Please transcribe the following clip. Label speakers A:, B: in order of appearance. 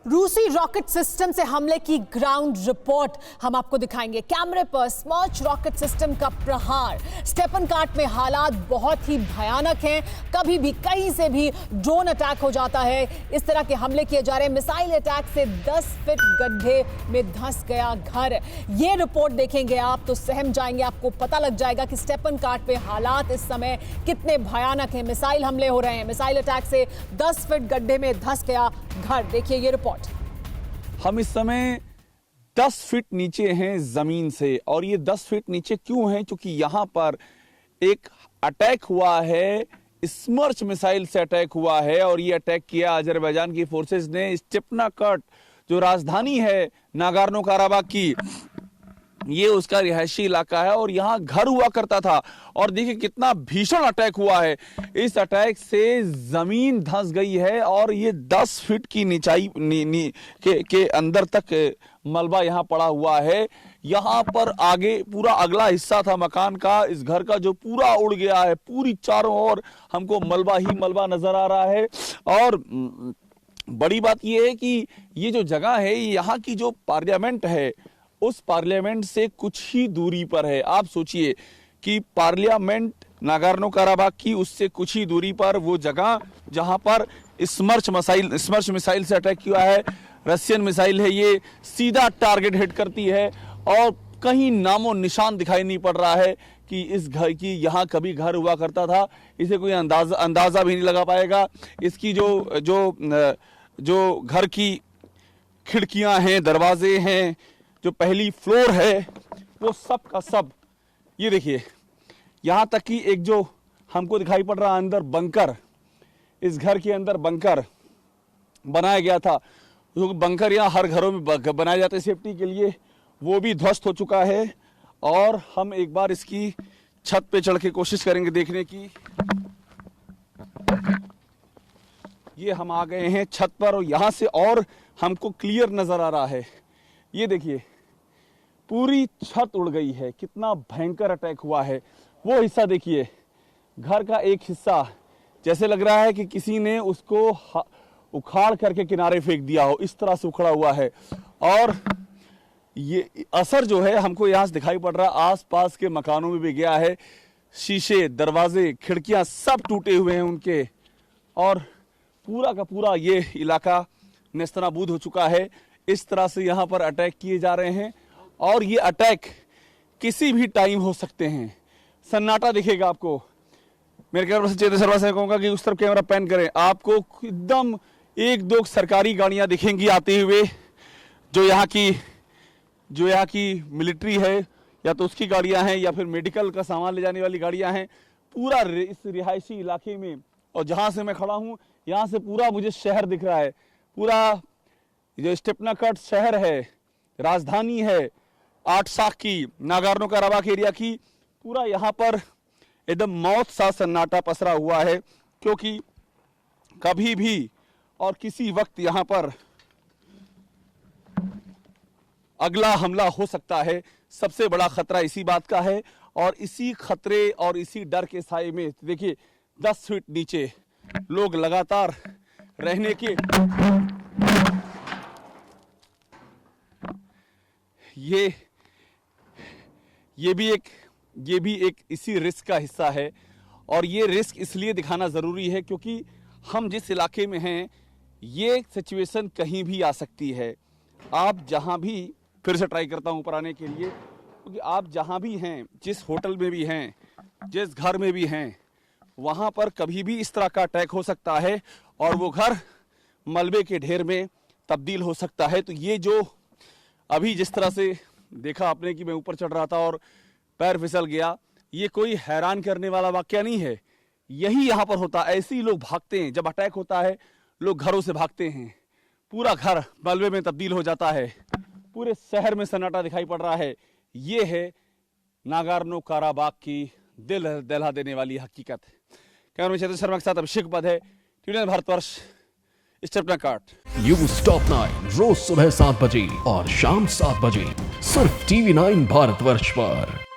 A: रूसी rocket system से हमले की ग्राउंड रिपोर्ट हम आपको दिखाएंगे। कैमरे पर स्मर्च रॉकेट सिस्टम का प्रहार। स्टेपनकार्ट में हालात बहुत ही भयानक हैं। कभी भी कहीं से भी ड्रोन अटैक हो जाता है। इस तरह के हमले किए जा रहे हैं। मिसाइल अटैक से 10 फीट गड्ढे में धंस गया घर। ये रिपोर्ट देखेंगे आप तो सहम जाएंगे। आपको पता लग जाएगा कि स्टेपनकार्ट पे हालात इस समय कितने भयानक हैं। मिसाइल हमले हो रहे हैं। मिसाइल अटैक से 10 फीट गड्ढे में धंस गया घर। देखिए ये रिपोर्ट।
B: हम इस समय 10 फीट नीचे हैं जमीन से, और ये 10 फीट नीचे क्यों हैं? क्योंकि यहां पर एक अटैक हुआ है, स्मर्च मिसाइल से अटैक हुआ है, और ये अटैक किया अजरबैजान की फोर्सेस ने। स्टेपनाकर्ट जो राजधानी है नागोर्नो काराबाख की, ये उसका रिहायशी इलाका है और यहाँ घर हुआ करता था। और देखिए कितना भीषण अटैक हुआ है। इस अटैक से जमीन धंस गई है और ये 10 फीट की नीचाई के अंदर तक मलबा यहाँ पड़ा हुआ है। यहाँ पर आगे पूरा अगला हिस्सा था मकान का, इस घर का, जो पूरा उड़ गया है। पूरी चारों ओर हमको मलबा ही मलबा नजर आ रहा है। और बड़ी बात यह है कि ये जो जगह है, यहाँ की जो पार्लियामेंट है, उस पार्लियामेंट से कुछ ही दूरी पर है। आप सोचिए कि पार्लियामेंट नागोर्नो काराबाख की, उससे कुछ ही दूरी पर वो जगह जहां पर स्मर्च मिसाइल से अटैक किया है। रशियन मिसाइल है, ये सीधा टारगेट हिट करती है और कहीं नामो निशान दिखाई नहीं पड़ रहा है कि इस घर की यहाँ कभी घर हुआ करता था। इसे कोई अंदाजा भी नहीं लगा पाएगा। इसकी जो घर की खिड़कियां हैं, दरवाजे हैं, जो पहली फ्लोर है, वो सब का सब, ये देखिए, यहां तक कि एक जो हमको दिखाई पड़ रहा अंदर बंकर, इस घर के अंदर बंकर बनाया गया था। जो बंकर यहाँ हर घरों में बनाए जाते हैं सेफ्टी के लिए, वो भी ध्वस्त हो चुका है। और हम एक बार इसकी छत पे चढ़ के कोशिश करेंगे देखने की। ये हम आ गए हैं छत पर और यहां से और हमको क्लियर नजर आ रहा है। ये देखिए पूरी छत उड़ गई है। कितना भयंकर अटैक हुआ है। वो हिस्सा देखिए, घर का एक हिस्सा जैसे लग रहा है कि किसी ने उसको उखाड़ करके किनारे फेंक दिया हो, इस तरह से उखड़ा हुआ है। और ये असर जो है हमको यहां से दिखाई पड़ रहा है, आसपास के मकानों में भी गया है। शीशे, दरवाजे, खिड़कियां सब टूटे हुए हैं उनके, और पूरा का पूरा ये इलाका नेस्तनाबूद हो चुका है। इस तरह से यहाँ पर अटैक किए जा रहे हैं और ये अटैक किसी भी टाइम हो सकते हैं। सन्नाटा दिखेगा आपको। मेरे कैमरा से चेतन शर्मा से कहूंगा कि उस तरफ कैमरा पैन करें। आपको एकदम 1-2 सरकारी गाड़ियां दिखेंगी आते हुए, जो यहाँ की मिलिट्री है, या तो उसकी गाड़ियां हैं या फिर मेडिकल का सामान ले जाने वाली गाड़ियां हैं। पूरा इस रिहायशी इलाके में, और जहां से मैं खड़ा हूं यहां से पूरा मुझे शहर दिख रहा है। पूरा जो स्टेपनाकर्ट शहर है, राजधानी है आर्टसाख की, नागोर्नो काराबाख एरिया की, पूरा यहाँ पर एकदम मौत सा सन्नाटा पसरा हुआ है। क्योंकि कभी भी और किसी वक्त यहाँ पर अगला हमला हो सकता है। सबसे बड़ा खतरा इसी बात का है, और इसी खतरे और इसी डर के साए में देखिए 10 फीट नीचे लोग लगातार रहने के, ये भी एक इसी रिस्क का हिस्सा है। और ये रिस्क इसलिए दिखाना जरूरी है क्योंकि हम जिस इलाके में हैं, ये सिचुएशन कहीं भी आ सकती है। आप जहां भी, फिर से ट्राई करता हूं ऊपर आने के लिए, क्योंकि आप जहां भी हैं, जिस होटल में भी हैं, जिस घर में भी हैं, वहां पर कभी भी इस तरह का अटैक हो सकता है और वो घर मलबे के ढेर में तब्दील हो सकता है। तो ये जो अभी जिस तरह से देखा आपने कि मैं ऊपर चढ़ रहा था और पैर फिसल गया, ये कोई हैरान करने वाला वाकया नहीं है। यही यहाँ पर होता है। ऐसे ही लोग भागते हैं। जब अटैक होता है लोग घरों से भागते हैं, पूरा घर मलबे में तब्दील हो जाता है, पूरे शहर में सन्नाटा दिखाई पड़ रहा है। ये है नागोर्नो काराबाख की दिल दहला देने वाली हकीकत। कैमरा चेतन शर्मा के साथ अभिषेक पद है, टीवी भारतवर्ष, स्टेपनाकर्ट।
C: न्यूज़ टॉप 9 रोज सुबह 7 बजे और शाम 7 बजे सिर्फ TV9 भारतवर्ष पर।